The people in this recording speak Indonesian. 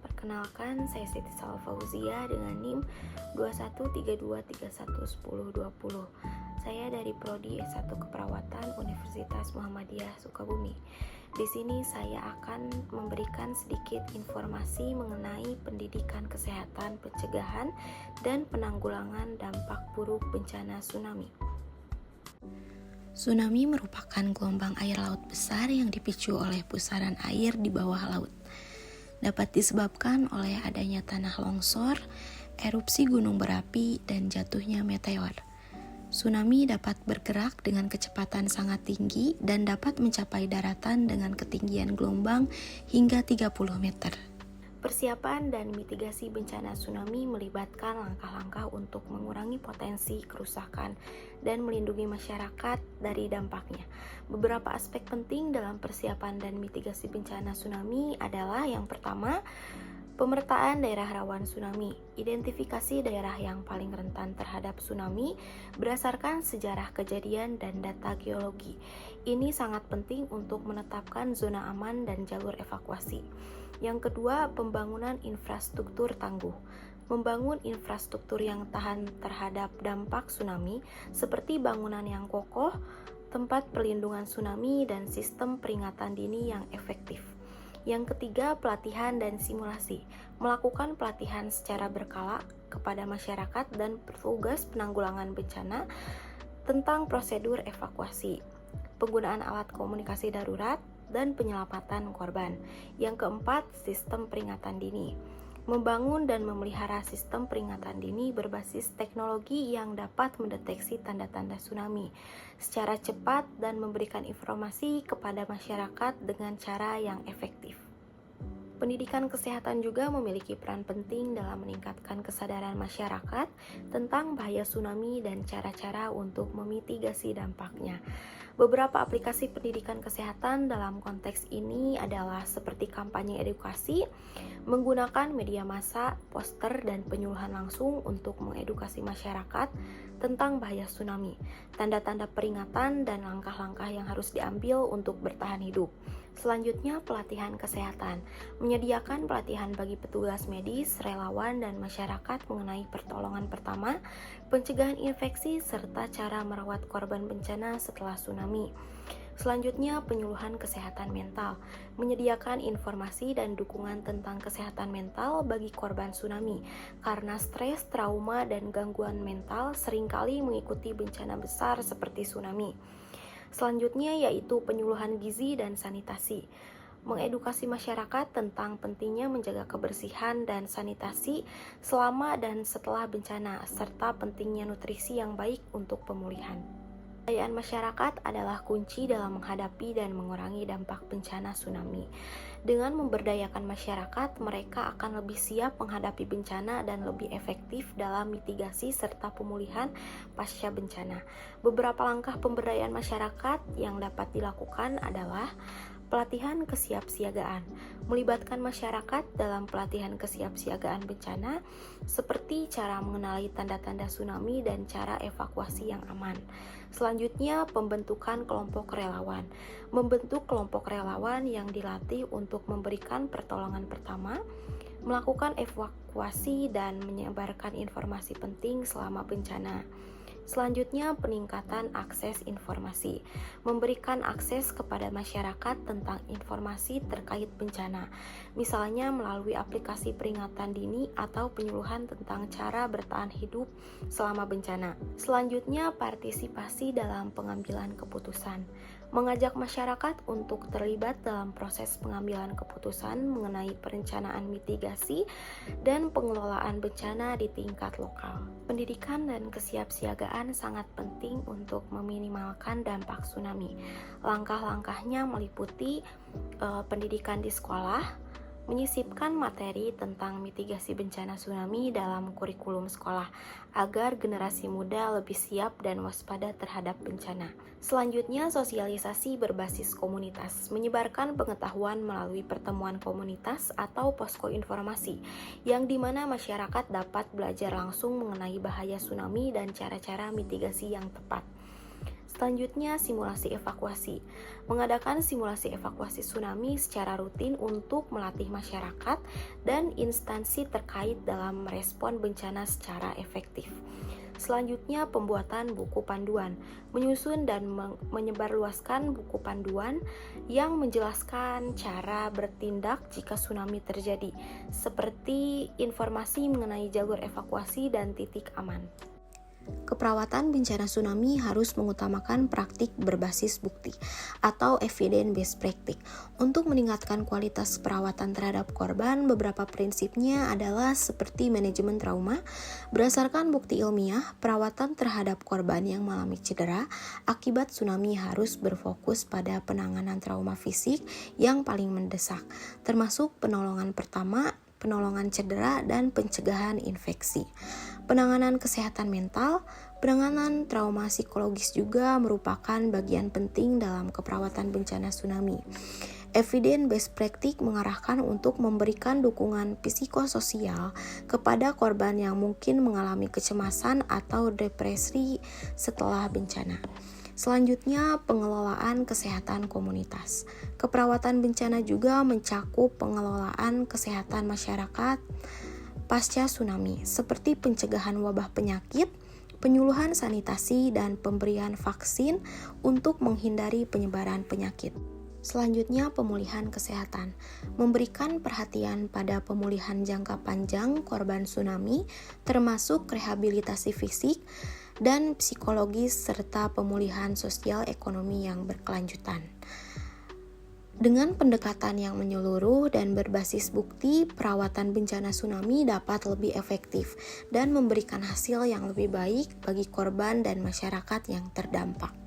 Perkenalkan, saya Siti Salfauzia dengan NIM 2132311020. Saya dari Prodi S1 Keperawatan Universitas Muhammadiyah Sukabumi. Di sini saya akan memberikan sedikit informasi mengenai pendidikan kesehatan pencegahan dan penanggulangan dampak buruk bencana tsunami. Tsunami merupakan gelombang air laut besar yang dipicu oleh pusaran air di bawah laut. Dapat disebabkan oleh adanya tanah longsor, erupsi gunung berapi, dan jatuhnya meteor. Tsunami dapat bergerak dengan kecepatan sangat tinggi dan dapat mencapai daratan dengan ketinggian gelombang hingga 30 meter. Persiapan dan mitigasi bencana tsunami melibatkan langkah-langkah untuk mengurangi potensi kerusakan dan melindungi masyarakat dari dampaknya. Beberapa aspek penting dalam persiapan dan mitigasi bencana tsunami adalah yang pertama, pemetaan daerah rawan tsunami. Identifikasi daerah yang paling rentan terhadap tsunami berdasarkan sejarah kejadian dan data geologi. Ini sangat penting untuk menetapkan zona aman dan jalur evakuasi. Yang kedua, pembangunan infrastruktur tangguh. Membangun infrastruktur yang tahan terhadap dampak tsunami seperti bangunan yang kokoh, tempat perlindungan tsunami, dan sistem peringatan dini yang efektif. Yang ketiga, pelatihan dan simulasi. Melakukan pelatihan secara berkala kepada masyarakat dan petugas penanggulangan bencana tentang prosedur evakuasi, penggunaan alat komunikasi darurat, dan penyelamatan korban. Yang keempat, sistem peringatan dini. Membangun dan memelihara sistem peringatan dini berbasis teknologi yang dapat mendeteksi tanda-tanda tsunami secara cepat dan memberikan informasi kepada masyarakat dengan cara yang efektif. Pendidikan kesehatan juga memiliki peran penting dalam meningkatkan kesadaran masyarakat tentang bahaya tsunami dan cara-cara untuk memitigasi dampaknya. Beberapa aplikasi pendidikan kesehatan dalam konteks ini adalah seperti kampanye edukasi, menggunakan media massa, poster, dan penyuluhan langsung untuk mengedukasi masyarakat tentang bahaya tsunami, tanda-tanda peringatan, dan langkah-langkah yang harus diambil untuk bertahan hidup. Selanjutnya, pelatihan kesehatan. Menyediakan pelatihan bagi petugas medis, relawan, dan masyarakat mengenai pertolongan pertama, pencegahan infeksi, serta cara merawat korban bencana setelah tsunami. Selanjutnya, penyuluhan kesehatan mental. Menyediakan informasi dan dukungan tentang kesehatan mental bagi korban tsunami, karena stres, trauma, dan gangguan mental seringkali mengikuti bencana besar seperti tsunami. Selanjutnya yaitu penyuluhan gizi dan sanitasi. Mengedukasi masyarakat tentang pentingnya menjaga kebersihan dan sanitasi selama dan setelah bencana, serta pentingnya nutrisi yang baik untuk pemulihan. Pemberdayaan masyarakat adalah kunci dalam menghadapi dan mengurangi dampak bencana tsunami. Dengan memberdayakan masyarakat, mereka akan lebih siap menghadapi bencana dan lebih efektif dalam mitigasi serta pemulihan pasca bencana. Beberapa langkah pemberdayaan masyarakat yang dapat dilakukan adalah pelatihan kesiapsiagaan. Melibatkan masyarakat dalam pelatihan kesiapsiagaan bencana seperti cara mengenali tanda-tanda tsunami dan cara evakuasi yang aman. Selanjutnya, pembentukan kelompok relawan. Membentuk kelompok relawan yang dilatih untuk memberikan pertolongan pertama, melakukan evakuasi, dan menyebarkan informasi penting selama bencana. Selanjutnya, peningkatan akses informasi. Memberikan akses kepada masyarakat tentang informasi terkait bencana, misalnya melalui aplikasi peringatan dini atau penyuluhan tentang cara bertahan hidup selama bencana. Selanjutnya, partisipasi dalam pengambilan keputusan. Mengajak masyarakat untuk terlibat dalam proses pengambilan keputusan mengenai perencanaan mitigasi dan pengelolaan bencana di tingkat lokal. Pendidikan dan kesiapsiagaan sangat penting untuk meminimalkan dampak tsunami. Langkah-langkahnya meliputi pendidikan di sekolah, menyisipkan materi tentang mitigasi bencana tsunami dalam kurikulum sekolah agar generasi muda lebih siap dan waspada terhadap bencana. Selanjutnya, sosialisasi berbasis komunitas, menyebarkan pengetahuan melalui pertemuan komunitas atau posko informasi, yang dimana masyarakat dapat belajar langsung mengenai bahaya tsunami dan cara-cara mitigasi yang tepat. Selanjutnya, simulasi evakuasi. Mengadakan simulasi evakuasi tsunami secara rutin untuk melatih masyarakat dan instansi terkait dalam merespon bencana secara efektif. Selanjutnya, pembuatan buku panduan. Menyusun dan menyebarluaskan buku panduan yang menjelaskan cara bertindak jika tsunami terjadi, seperti informasi mengenai jalur evakuasi dan titik aman. Keperawatan bencana tsunami harus mengutamakan praktik berbasis bukti atau evidence-based practice. Untuk meningkatkan kualitas perawatan terhadap korban, beberapa prinsipnya adalah seperti manajemen trauma. Berdasarkan bukti ilmiah, perawatan terhadap korban yang mengalami cedera akibat tsunami harus berfokus pada penanganan trauma fisik yang paling mendesak, termasuk penolongan pertama, penolongan cedera, dan pencegahan infeksi. Penanganan kesehatan mental, penanganan trauma psikologis juga merupakan bagian penting dalam keperawatan bencana tsunami. Evidence-based practice mengarahkan untuk memberikan dukungan psikososial kepada korban yang mungkin mengalami kecemasan atau depresi setelah bencana. Selanjutnya, pengelolaan kesehatan komunitas. Keperawatan bencana juga mencakup pengelolaan kesehatan masyarakat pasca tsunami, seperti pencegahan wabah penyakit, penyuluhan sanitasi, dan pemberian vaksin untuk menghindari penyebaran penyakit. Selanjutnya, pemulihan kesehatan. Memberikan perhatian pada pemulihan jangka panjang korban tsunami, termasuk rehabilitasi fisik dan psikologis serta pemulihan sosial ekonomi yang berkelanjutan. Dengan pendekatan yang menyeluruh dan berbasis bukti, perawatan bencana tsunami dapat lebih efektif dan memberikan hasil yang lebih baik bagi korban dan masyarakat yang terdampak.